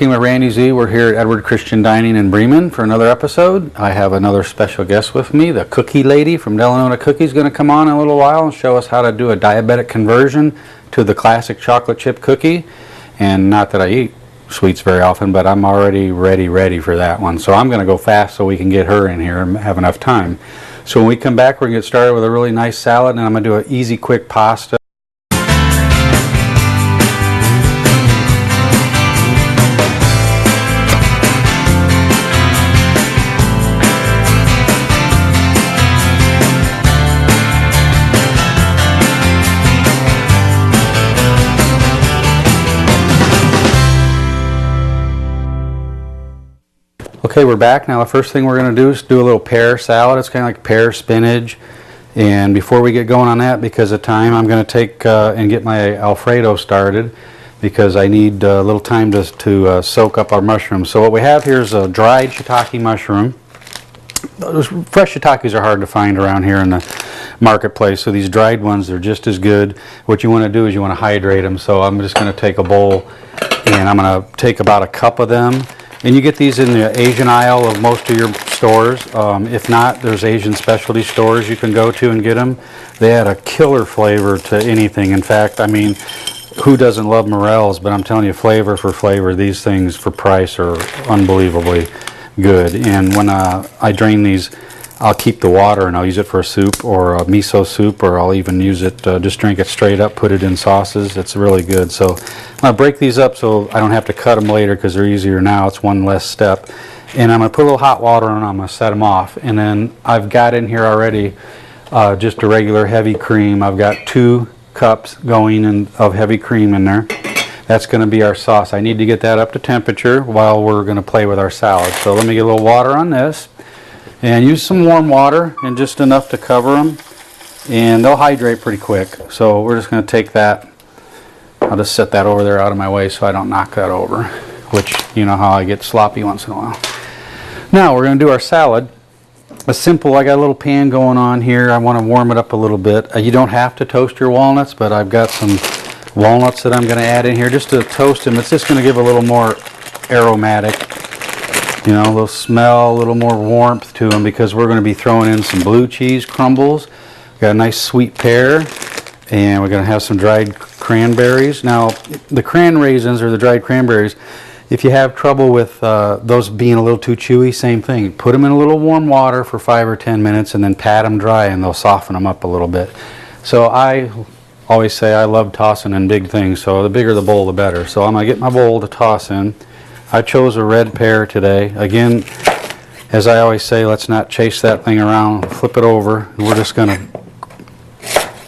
Cooking with Randy Z. We're here at Edward Christian Dining in Bremen for another episode. I have another special guest with me. The cookie lady from Delano Cookie is going to come on in a little while and show us how to do a diabetic conversion to the classic chocolate chip cookie. And not that I eat sweets very often, but I'm already ready for that one. So I'm going to go fast so we can get her in here and have enough time. So when we come back, we're going to get started with a really nice salad, and I'm going to do an easy, quick pasta. Okay, we're back. Now the first thing we're going to do is do a little pear salad. It's kind of like pear spinach. And before we get going on that, because of time, I'm going to take and get my Alfredo started because I need a little time to soak up our mushrooms. So what we have here is a dried shiitake mushroom. Fresh shiitakes are hard to find around here in the marketplace, so these dried ones are just as good. What you want to do is you want to hydrate them. So I'm just going to take a bowl and I'm going to take about a cup of them. And you get these in the Asian aisle of most of your stores. If not, there's Asian specialty stores you can go to and get them. They add a killer flavor to anything. In fact, I mean, who doesn't love morels? But I'm telling you, flavor for flavor, these things for price are unbelievably good. And when I drain these, I'll keep the water and I'll use it for a soup or a miso soup, or I'll even use it, just drink it straight up, put it in sauces. It's really good. So I'm going to break these up so I don't have to cut them later because they're easier now. It's one less step. And I'm going to put a little hot water on them. I'm going to set them off. And then I've got in here already just a regular heavy cream. I've got 2 cups going of heavy cream in there. That's going to be our sauce. I need to get that up to temperature while we're going to play with our salad. So let me get a little water on this. And use some warm water and just enough to cover them. And they'll hydrate pretty quick. So we're just going to take that. I'll just set that over there out of my way so I don't knock that over. Which, you know how I get sloppy once in a while. Now we're going to do our salad. I got a little pan going on here. I want to warm it up a little bit. You don't have to toast your walnuts, but I've got some walnuts that I'm going to add in here just to toast them. It's just going to give a little more aromatic, you know, a little smell, a little more warmth to them, because we're going to be throwing in some blue cheese crumbles. Got a nice sweet pear, and we're going to have some dried cranberries. Now, the cran raisins or the dried cranberries, if you have trouble with those being a little too chewy, same thing. Put them in a little warm water for 5 or 10 minutes and then pat them dry, and they'll soften them up a little bit. So I always say I love tossing in big things, so the bigger the bowl, the better. So I'm going to get my bowl to toss in. I chose a red pear today. Again, as I always say, let's not chase that thing around. Flip it over. We're just going to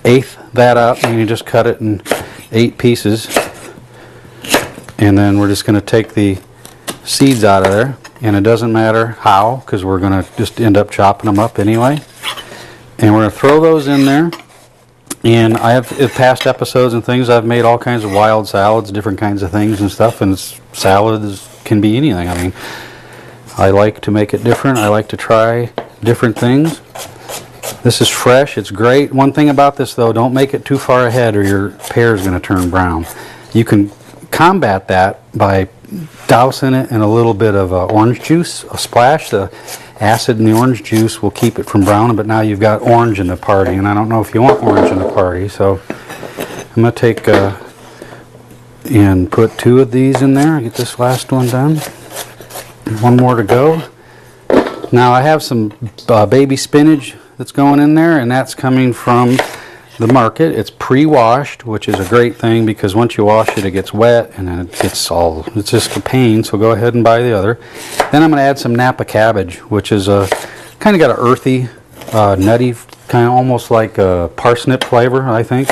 eighth that up, and you just cut it in 8 pieces. And then we're just going to take the seeds out of there. And it doesn't matter how, because we're going to just end up chopping them up anyway. And we're going to throw those in there. And I have, in past episodes and things, I've made all kinds of wild salads, different kinds of things and stuff. And salads can be anything. I mean, I like to make it different. I like to try different things. This is fresh. It's great. One thing about this, though, don't make it too far ahead or your pear is going to turn brown. You can combat that by dousing it in a little bit of orange juice, a splash. The acid in the orange juice will keep it from browning, but now you've got orange in the party, and I don't know if you want orange in the party. So I'm going to take and put 2 of these in there. Get this last one done. 1 more to go. Now I have some baby spinach that's going in there, and that's coming from the market. It's pre-washed, which is a great thing, because once you wash it, it gets wet and then it's just a pain. So go ahead and buy the other. Then I'm going to add some Napa cabbage, which is kind of got an earthy, nutty, kind of almost like a parsnip flavor, I think.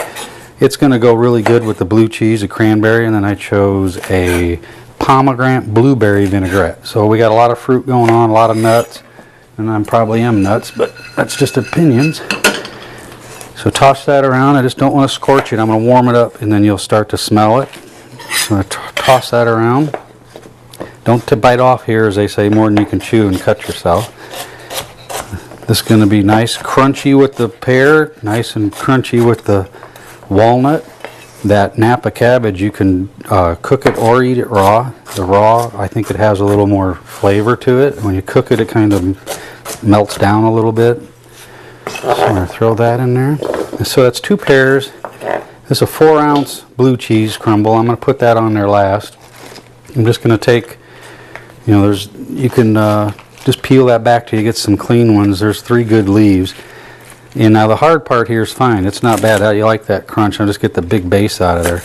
It's going to go really good with the blue cheese, the cranberry, and then I chose a pomegranate blueberry vinaigrette. So we got a lot of fruit going on, a lot of nuts, and I probably am nuts, but that's just opinions. So toss that around. I just don't want to scorch it. I'm going to warm it up, and then you'll start to smell it. I'm going to toss that around. Don't bite off here, as they say, more than you can chew and cut yourself. This is going to be nice crunchy with the pear, nice and crunchy with the walnut. That Napa cabbage, you can cook it or eat it raw. The raw, I think it has a little more flavor to it. When you cook it, it kind of melts down a little bit. So I'm going to throw that in there. And so that's 2 pears. This is a 4-ounce blue cheese crumble. I'm going to put that on there last. I'm just going to take, you can just peel that back till you get some clean ones. There's 3 good leaves. And now the hard part here is fine. It's not bad. You like that crunch. I'll just get the big base out of there.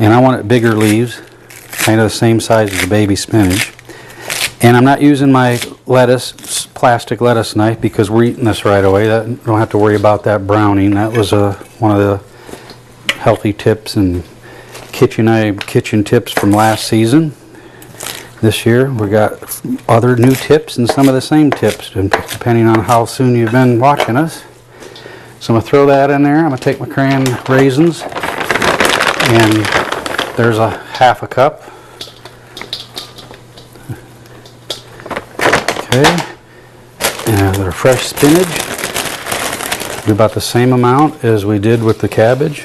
And I want it bigger leaves, kind of the same size as the baby spinach. And I'm not using my plastic lettuce knife, because we're eating this right away. Don't have to worry about that browning. That was one of the healthy tips and kitchen tips from last season. This year we got other new tips and some of the same tips, depending on how soon you've been watching us. So I'm going to throw that in there. I'm going to take my cran raisins, and there's a 1/2 cup. Okay, and the fresh spinach, do about the same amount as we did with the cabbage.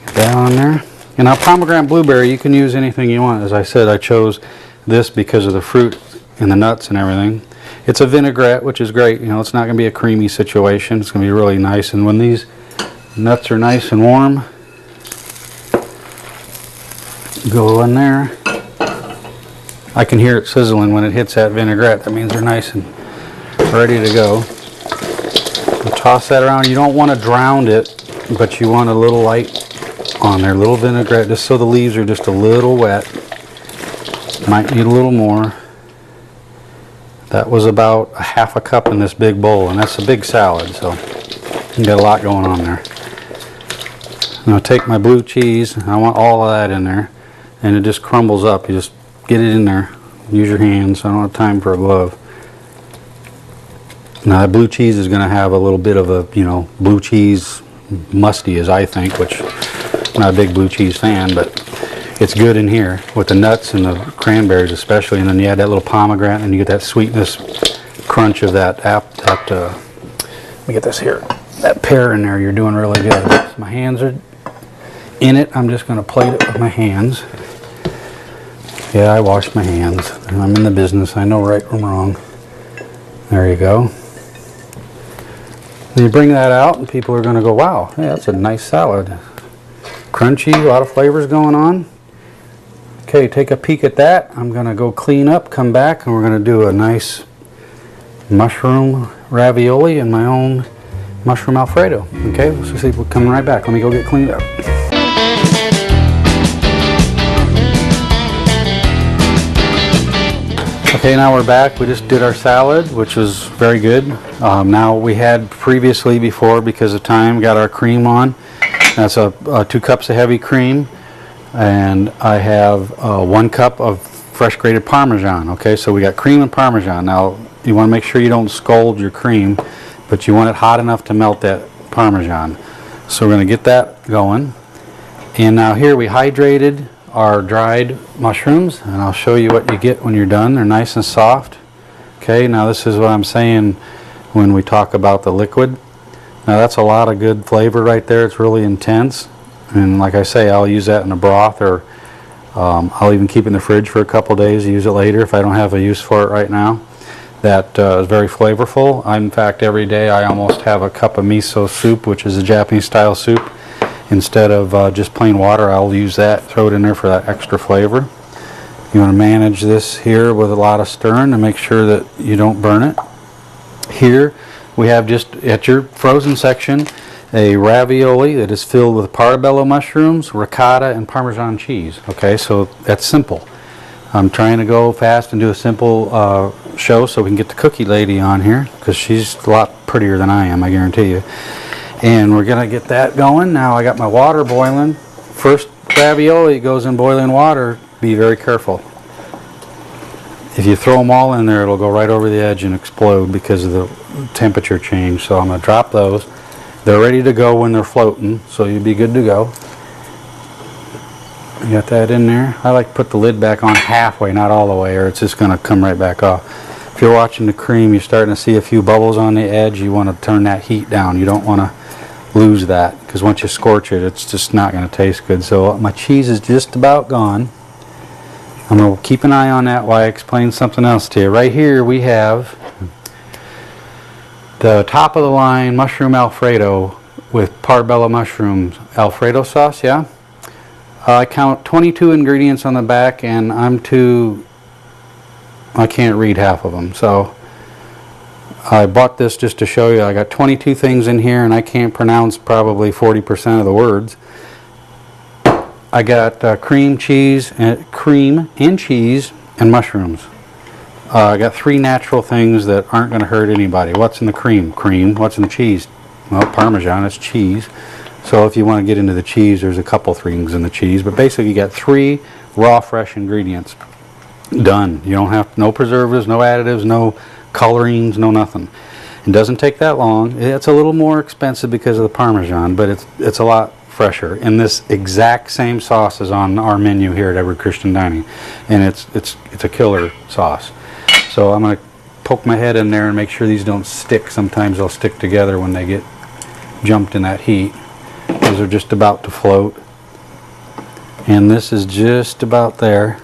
Get that on there. And now pomegranate blueberry, you can use anything you want. As I said, I chose this because of the fruit and the nuts and everything. It's a vinaigrette, which is great. It's not going to be a creamy situation. It's going to be really nice. And when these nuts are nice and warm, go in there. I can hear it sizzling when it hits that vinaigrette. That means they're nice and ready to go. We'll toss that around. You don't want to drown it, but you want a little light on there, a little vinaigrette, just so the leaves are just a little wet. Might need a little more. That was about a 1/2 cup in this big bowl, and that's a big salad, so you got a lot going on there. I'm going to take my blue cheese, and I want all of that in there, and it just crumbles up. You just get it in there. Use your hands. I don't have time for a glove. Now that blue cheese is going to have a little bit of a, blue cheese musty, as I think, which I'm not a big blue cheese fan, but it's good in here with the nuts and the cranberries especially, and then you add that little pomegranate and you get that sweetness, crunch of that let me get this here, that pear in there. You're doing really good. So my hands are in it. I'm just going to plate it with my hands. Yeah, I wash my hands. I'm in the business. I know right from wrong. There you go. Then you bring that out and people are going to go, wow, hey, that's a nice salad. Crunchy, a lot of flavors going on. Okay, take a peek at that. I'm going to go clean up, come back, and we're going to do a nice mushroom ravioli and my own mushroom Alfredo. Okay, let's see, we're coming right back. Let me go get cleaned up. Okay, now we're back. We just did our salad, which was very good. Now we had previously, before, because of time, got our cream on. That's 2 cups of heavy cream. And I have 1 cup of fresh grated Parmesan. Okay, so we got cream and Parmesan. Now you want to make sure you don't scald your cream, but you want it hot enough to melt that Parmesan. So we're going to get that going. And now here we hydrated our dried mushrooms, and I'll show you what you get when you're done. They're nice and soft. Okay, now this is what I'm saying when we talk about the liquid. Now that's a lot of good flavor right there. It's really intense. And like I say, I'll use that in a broth, or I'll even keep it in the fridge for a couple days, use it later if I don't have a use for it right now. That is very flavorful. In fact, every day I almost have a cup of miso soup, which is a Japanese style soup. Instead of just plain water, I'll use that, throw it in there for that extra flavor. You want to manage this here with a lot of stirring to make sure that you don't burn it. Here we have, just at your frozen section, a ravioli that is filled with portobello mushrooms, ricotta, and Parmesan cheese. Okay, so that's simple. I'm trying to go fast and do a simple show so we can get the cookie lady on here, because she's a lot prettier than I am, I guarantee you. And we're going to get that going. Now I got my water boiling. First ravioli goes in boiling water. Be very careful. If you throw them all in there, it'll go right over the edge and explode because of the temperature change. So I'm going to drop those. They're ready to go when they're floating, so you'll be good to go. You got that in there. I like to put the lid back on halfway, not all the way, or it's just going to come right back off. If you're watching the cream, you're starting to see a few bubbles on the edge. You want to turn that heat down. You don't want to lose that, because once you scorch it, it's just not going to taste good. So my cheese is just about gone. I'm going to keep an eye on that while I explain something else to you. Right here we have the top of the line mushroom Alfredo with Parabella mushrooms Alfredo sauce, yeah? I count 22 ingredients on the back, and I can't read half of them. So I bought this just to show you. I got 22 things in here, and I can't pronounce probably 40% of the words. I got cream and cheese and mushrooms. I got 3 natural things that aren't going to hurt anybody. What's in the cream? Cream. What's in the cheese? Well, Parmesan is cheese. So if you want to get into the cheese, there's a couple things in the cheese. But basically you got 3 raw, fresh ingredients. Done. You don't have no preservatives, no additives, no colorings, no nothing. It doesn't take that long. It's a little more expensive because of the Parmesan, but it's a lot fresher. And this exact same sauce is on our menu here at Every Christian Dining, and it's a killer sauce. So I'm going to poke my head in there and make sure these don't stick. Sometimes they'll stick together when they get jumped in that heat. Those are just about to float, and this is just about there.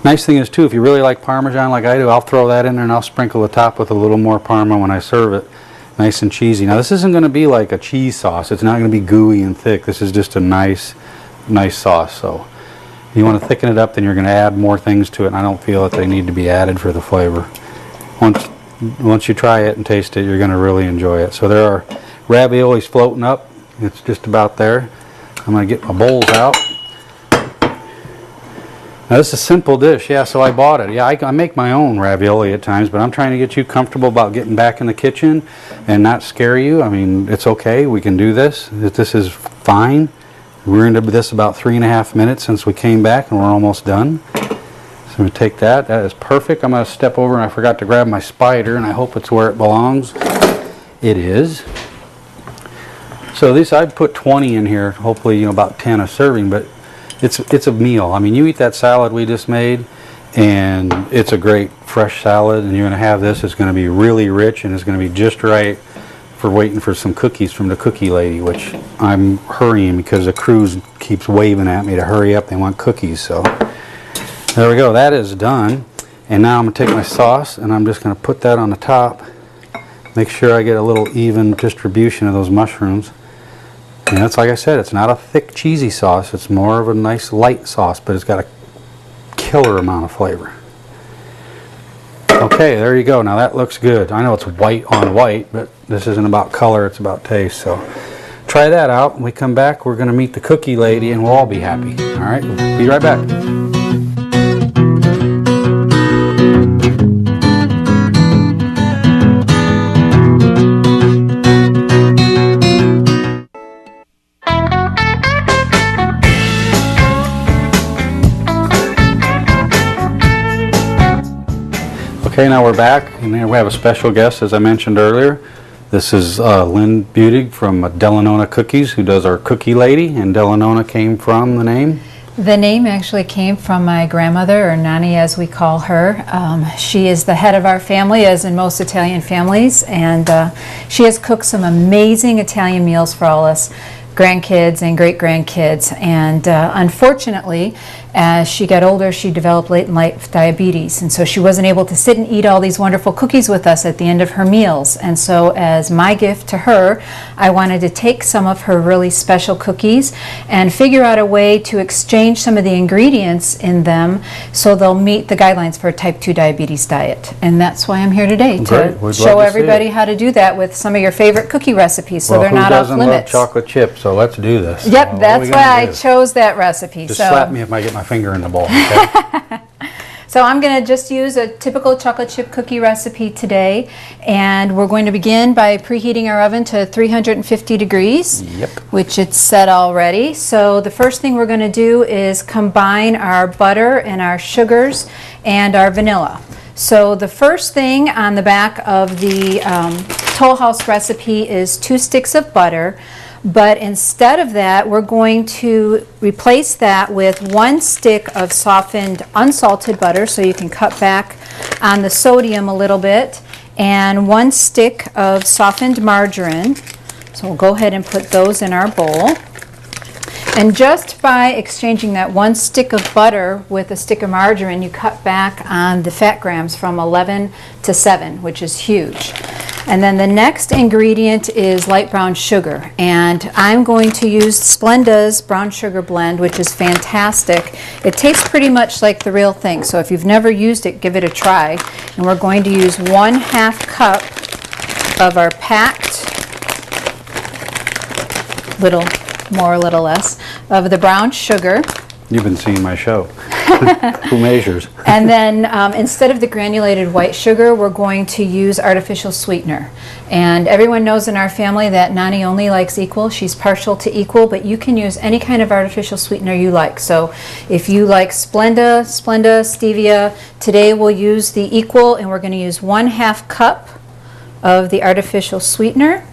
Nice thing is too, if you really like Parmesan like I do, I'll throw that in there and I'll sprinkle the top with a little more Parma when I serve it. Nice and cheesy. Now this isn't going to be like a cheese sauce. It's not going to be gooey and thick. This is just a nice sauce. So if you want to thicken it up, then you're going to add more things to it, and I don't feel that they need to be added for the flavor. Once you try it and taste it, you're going to really enjoy it. So there are raviolis floating up. It's just about there. I'm going to get my bowls out. Now this is a simple dish, yeah, so I bought it. Yeah, I make my own ravioli at times, but I'm trying to get you comfortable about getting back in the kitchen and not scare you. I mean, it's okay, we can do this. This is fine. We're into this about 3.5 minutes since we came back, and we're almost done. So I'm going to take that. That is perfect. I'm going to step over, and I forgot to grab my spider, and I hope it's where it belongs. It is. So this, I'd put 20 in here, hopefully, about 10 a serving, but it's a meal. I mean, you eat that salad we just made, and it's a great fresh salad, and you're going to have this. It's going to be really rich, and it's going to be just right for waiting for some cookies from the cookie lady, which I'm hurrying because the crew keeps waving at me to hurry up. They want cookies. So there we go. That is done. And now I'm going to take my sauce, and I'm just going to put that on the top. Make sure I get a little even distribution of those mushrooms. And that's, like I said, it's not a thick cheesy sauce. It's more of a nice light sauce, but it's got a killer amount of flavor. Okay, there you go. Now that looks good. I know it's white on white, but this isn't about color, it's about taste. So try that out. When we come back, we're going to meet the cookie lady, and we'll all be happy. All right, we'll be right back. Okay, now we're back, and we have a special guest, as I mentioned earlier. This is Lynn Budig from Delanona Cookies, who does our cookie lady, and Delanona came from the name? The name actually came from my grandmother, or Nani as we call her. She is the head of our family, as in most Italian families, and she has cooked some amazing Italian meals for all us grandkids and great-grandkids, and unfortunately, as she got older, she developed late-in-life diabetes, and so she wasn't able to sit and eat all these wonderful cookies with us at the end of her meals. And so as my gift to her, I wanted to take some of her really special cookies and figure out a way to exchange some of the ingredients in them so they'll meet the guidelines for a type 2 diabetes diet. And that's why I'm here today, to show everybody how to do that with some of your favorite cookie recipes, so they're not off limits. Who doesn't love chocolate chips? So let's do this. Yep, that's why I chose that recipe. Just slap me if I get my finger in the bowl. Okay? So I'm going to just use a typical chocolate chip cookie recipe today, and we're going to begin by preheating our oven to 350 degrees, which it's set already. So the first thing we're going to do is combine our butter and our sugars and our vanilla. So the first thing on the back of the Toll House recipe is 2 sticks of butter. But instead of that, we're going to replace that with 1 stick of softened unsalted butter, so you can cut back on the sodium a little bit, and 1 stick of softened margarine. So we'll go ahead and put those in our bowl. And just by exchanging that 1 stick of butter with a stick of margarine, you cut back on the fat grams from 11 to 7, which is huge. And then the next ingredient is light brown sugar. And I'm going to use Splenda's brown sugar blend, which is fantastic. It tastes pretty much like the real thing. So if you've never used it, give it a try. And we're going to use 1/2 cup of our packed, little more, a little less, of the brown sugar. You've been seeing my show. Who measures? And then instead of the granulated white sugar, we're going to use artificial sweetener. And everyone knows in our family that Nani only likes equal. She's partial to equal, but you can use any kind of artificial sweetener you like. So if you like Splenda, stevia, today we'll use the equal, and we're going to use 1/2 cup of the artificial sweetener.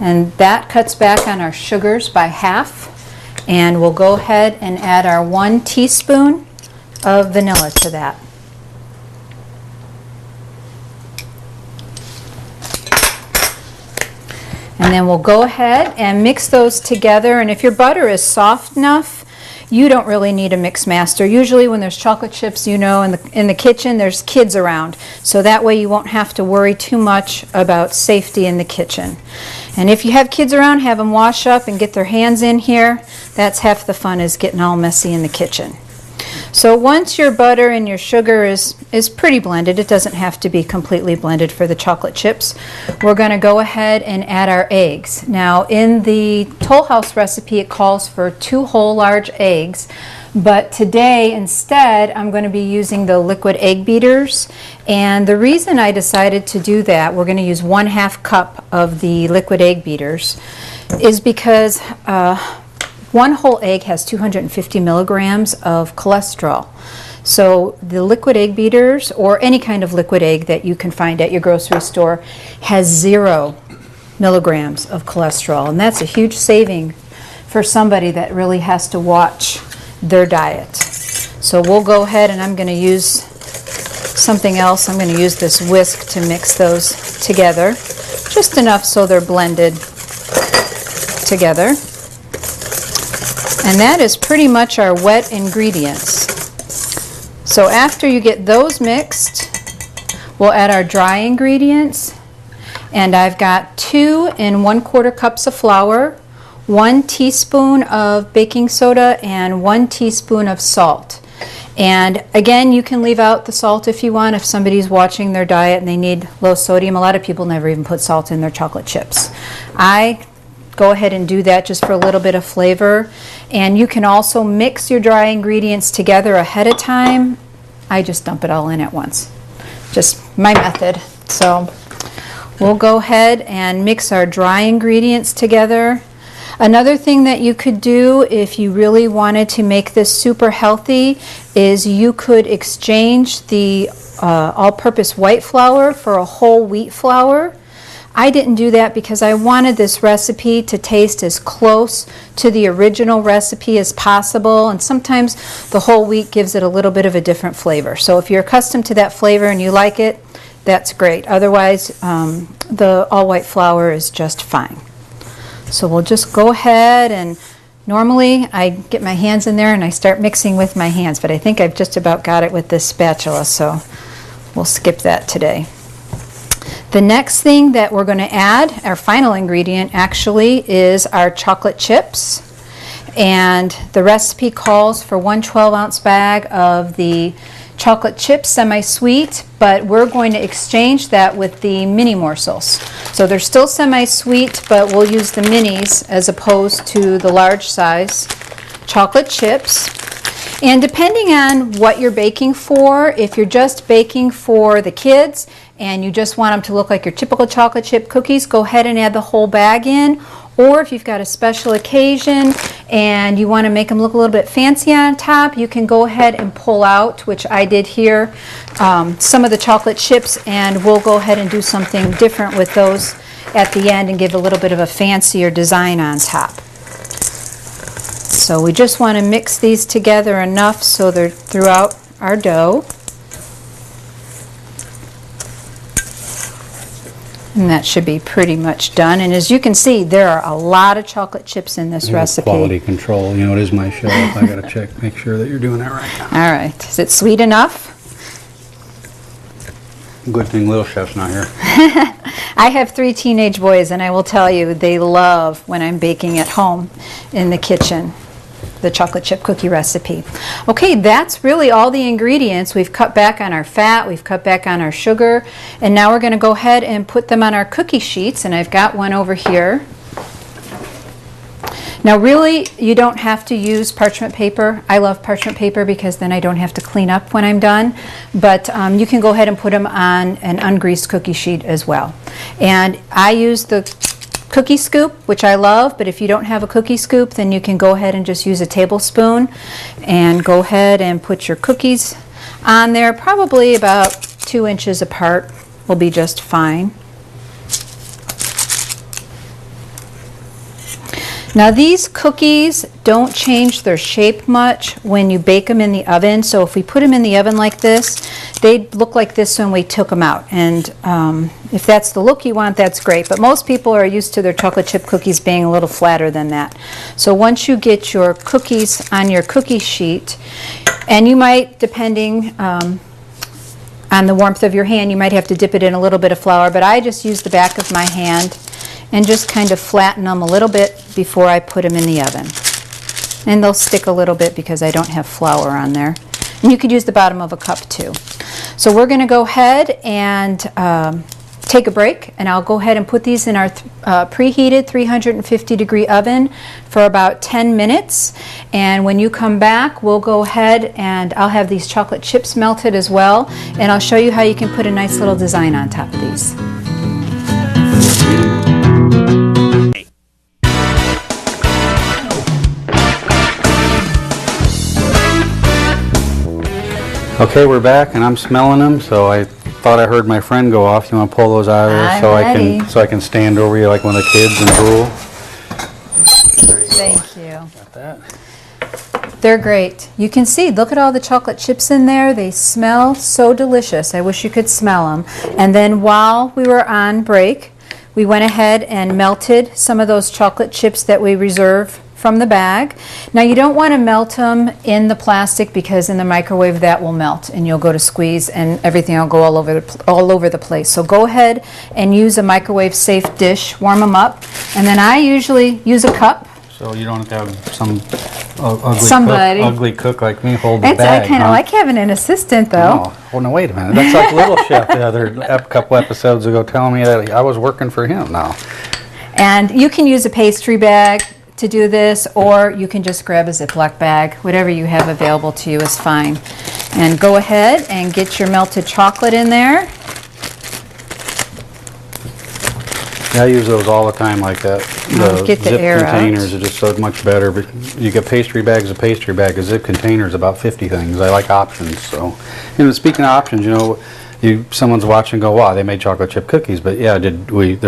And that cuts back on our sugars by half. And we'll go ahead and add our 1 teaspoon of vanilla to that. And then we'll go ahead and mix those together. And if your butter is soft enough, you don't really need a mix master. Usually when there's chocolate chips, you know, in the kitchen, there's kids around. So that way you won't have to worry too much about safety in the kitchen. And if you have kids around, have them wash up and get their hands in here. That's half the fun, is getting all messy in the kitchen. So once your butter and your sugar is pretty blended, it doesn't have to be completely blended for the chocolate chips, we're going to go ahead and add our eggs. Now in the Toll House recipe it calls for 2 whole large eggs, but today instead I'm going to be using the liquid egg beaters. And the reason I decided to do that, we're going to use 1/2 cup of the liquid egg beaters, is because 1 whole egg has 250 milligrams of cholesterol. So the liquid egg beaters, or any kind of liquid egg that you can find at your grocery store, has 0 milligrams of cholesterol. And that's a huge saving for somebody that really has to watch their diet. So we'll go ahead, and I'm going to use something else. I'm going to use this whisk to mix those together, just enough so they're blended together. And that is pretty much our wet ingredients. So after you get those mixed, we'll add our dry ingredients. And I've got 2 1/4 cups of flour, 1 teaspoon of baking soda, and 1 teaspoon of salt. And again, you can leave out the salt if you want, if somebody's watching their diet and they need low sodium. A lot of people never even put salt in their chocolate chips. I go ahead and do that just for a little bit of flavor. And you can also mix your dry ingredients together ahead of time. I just dump it all in at once. Just my method. So we'll go ahead and mix our dry ingredients together. Another thing that you could do if you really wanted to make this super healthy is you could exchange the all-purpose white flour for a whole wheat flour. I didn't do that because I wanted this recipe to taste as close to the original recipe as possible, and sometimes the whole wheat gives it a little bit of a different flavor. So if you're accustomed to that flavor and you like it, that's great. Otherwise, the all-white flour is just fine. So we'll just go ahead, and normally I get my hands in there and I start mixing with my hands, but I think I've just about got it with this spatula, so we'll skip that today. The next thing that we're going to add, our final ingredient actually, is our chocolate chips. And the recipe calls for 1 12-ounce bag of the chocolate chips, semi-sweet, but we're going to exchange that with the mini morsels. So they're still semi-sweet, but we'll use the minis as opposed to the large size chocolate chips. And depending on what you're baking for, if you're just baking for the kids and you just want them to look like your typical chocolate chip cookies, go ahead and add the whole bag in. Or if you've got a special occasion and you want to make them look a little bit fancy on top, you can go ahead and pull out, which I did here, some of the chocolate chips, and we'll go ahead and do something different with those at the end and give a little bit of a fancier design on top. So we just want to mix these together enough so they're throughout our dough. And that should be pretty much done. And as you can see, there are a lot of chocolate chips in this recipe. Quality control, you know, it is my show. I got to check, make sure that you're doing that right. All right. Is it sweet enough? Good thing little chef's not here. I have 3 teenage boys, and I will tell you, they love when I'm baking at home in the kitchen, the chocolate chip cookie recipe. Okay, that's really all the ingredients. We've cut back on our fat, we've cut back on our sugar, and now we're going to go ahead and put them on our cookie sheets, and I've got one over here. Now really, you don't have to use parchment paper. I love parchment paper because then I don't have to clean up when I'm done. But you can go ahead and put them on an ungreased cookie sheet as well. And I use the cookie scoop, which I love, but if you don't have a cookie scoop, then you can go ahead and just use a tablespoon and go ahead and put your cookies on there. Probably about 2 inches apart will be just fine. Now these cookies don't change their shape much when you bake them in the oven. So if we put them in the oven like this, they'd look like this when we took them out. And if that's the look you want, that's great. But most people are used to their chocolate chip cookies being a little flatter than that. So once you get your cookies on your cookie sheet, and you might, depending on the warmth of your hand, you might have to dip it in a little bit of flour, but I just use the back of my hand and just kind of flatten them a little bit before I put them in the oven. And they'll stick a little bit because I don't have flour on there. And you could use the bottom of a cup too. So we're going to go ahead and take a break, and I'll go ahead and put these in our preheated 350-degree oven for about 10 minutes. And when you come back, we'll go ahead and I'll have these chocolate chips melted as well, and I'll show you how you can put a nice little design on top of these. Okay, we're back, and I'm smelling them, so I thought I heard my friend go off. You want to pull those out of there so I can stand over you like one of the kids and drool? There you go. Thank you. Got that. They're great. You can see, look at all the chocolate chips in there. They smell so delicious. I wish you could smell them. And then while we were on break, we went ahead and melted some of those chocolate chips that we reserve from the bag. Now you don't want to melt them in the plastic because in the microwave that will melt and you'll go to squeeze and everything will go all over the place. So go ahead and use a microwave safe dish, warm them up, and then I usually use a cup. So you don't have to have some ugly cook like me hold the bag. I kind of like having an assistant though. Oh, well, no, wait a minute. That's like Little Chef the other couple episodes ago telling me that I was working for him now. And you can use a pastry bag to do this, or you can just grab a Ziploc bag. Whatever you have available to you is fine. And go ahead and get your melted chocolate in there. Yeah, I use those all the time like that. The get the zip air containers out. are just so much better. But you get pastry bags, a pastry bag, a zip container is about 50 things. I like options. So, speaking of options, someone's watching and go, wow, they made chocolate chip cookies. But yeah,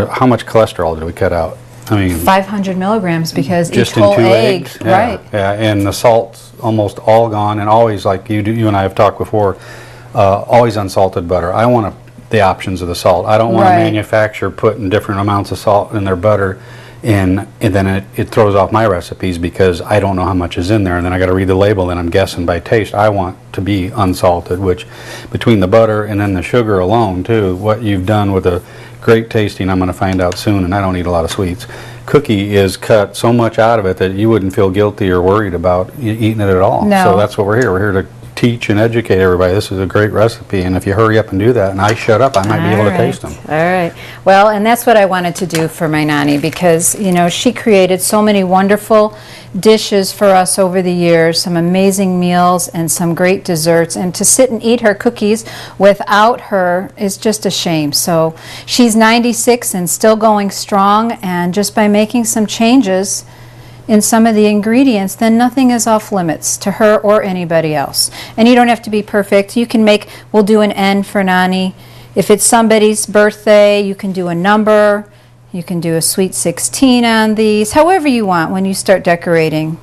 how much cholesterol did we cut out? I mean, 500 milligrams because just each whole in 2 egg, eggs. Yeah, right? Yeah, and the salt's almost all gone, and always, like you and I have talked before, always unsalted butter. I want the options of the salt. I don't want to manufacture putting different amounts of salt in their butter, and then it throws off my recipes because I don't know how much is in there, and then I got to read the label, and I'm guessing by taste. I want to be unsalted, which between the butter and then the sugar alone too, what you've done with a great tasting, I'm going to find out soon, and I don't eat a lot of sweets. Cookie is cut so much out of it that you wouldn't feel guilty or worried about eating it at all. No. So that's what we're here. We're here to teach and educate everybody. This is a great recipe, and if you hurry up and do that and I shut up, I might be able to taste them. All right. Well, and that's what I wanted to do for my nanny because, she created so many wonderful dishes for us over the years, some amazing meals and some great desserts, and to sit and eat her cookies without her is just a shame. So she's 96 and still going strong, and just by making some changes in some of the ingredients, then nothing is off limits to her or anybody else. And you don't have to be perfect. You can we'll do an N for Nani. If it's somebody's birthday, you can do a number. You can do a sweet 16 on these, however you want when you start decorating,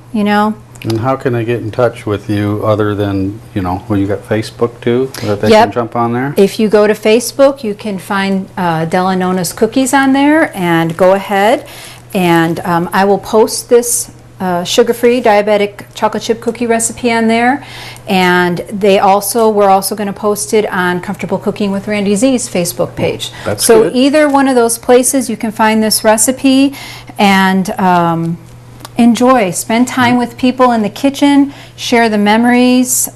And how can I get in touch with you other than, you know, well, you got Facebook too, that they Yep. can jump on there? If you go to Facebook, you can find Della Nona's Cookies on there, and go ahead. And I will post this sugar-free diabetic chocolate chip cookie recipe on there. And we're also going to post it on Comfortable Cooking with Randy Z's Facebook page. That's so good. Either one of those places you can find this recipe and enjoy. Spend time with people in the kitchen, share the memories,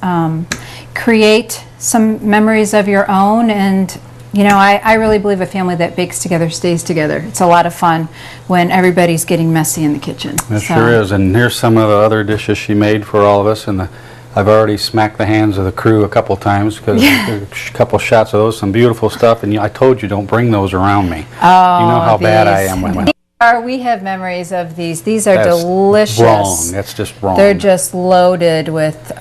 create some memories of your own, and you know, I really believe a family that bakes together stays together. It's a lot of fun when everybody's getting messy in the kitchen. It sure is. And here's some of the other dishes she made for all of us. And I've already smacked the hands of the crew a couple times because a couple shots of those, some beautiful stuff. And I told you, don't bring those around me. Oh, you know how bad I am with them. We have memories of these. These are That's delicious. Wrong. That's just wrong. They're just loaded with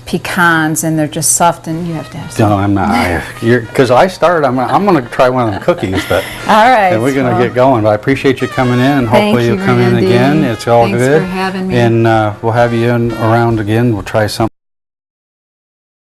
pecans, and they're just soft, and you have to have some. No, I'm not. Because I started, I'm going to try one of them cookies, but All right. and we're going to get going. But I appreciate you coming in, and hopefully Thank you'll you, come in Randy. again. It's all Thanks good. for having me. And we'll have you around again. We'll try something.